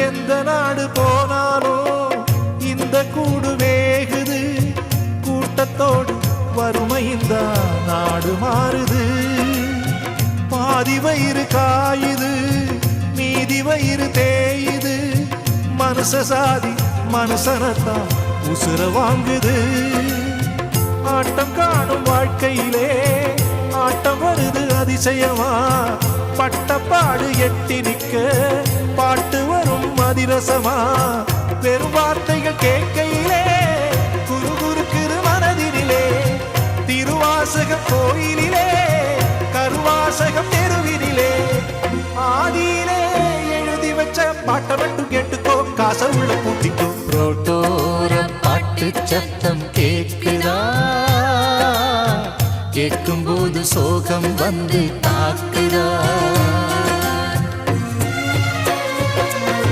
எந்த நாடு போனாலும் இந்த கூடு வேகுது. கூட்டத்தோடு வறுமையின் நாடு மாறுது. பாதி வயிறு காயுது, மீதி வயிறு தேயுது. மனுஷ சாதி மனுஷனத்தான் உசுர வாங்குது. ஆட்டம் காணும் வாழ்க்கையிலே ஆட்டம் வருது அதிசயமா. பட்டப்பாடு எட்டி நிற்க பாட்டு வரும் அதிரசமா. பெரும் வார்த்தைகள் கேட்கையிலே குறுகுறுக்கிறு மனதினிலே. திருவாசகம் கோயிலிலே கருவாசகம் தெருவினிலே. ஆதியிலே எழுதி வச்ச பாட்டை மட்டும் கேட்டுக்கோ, காசை உள்ள கூட்டிக்கோ. ரோட்டோர பாட்டு சத்தம் கேட்குதா, கேட்கும் போது சோகம் வந்து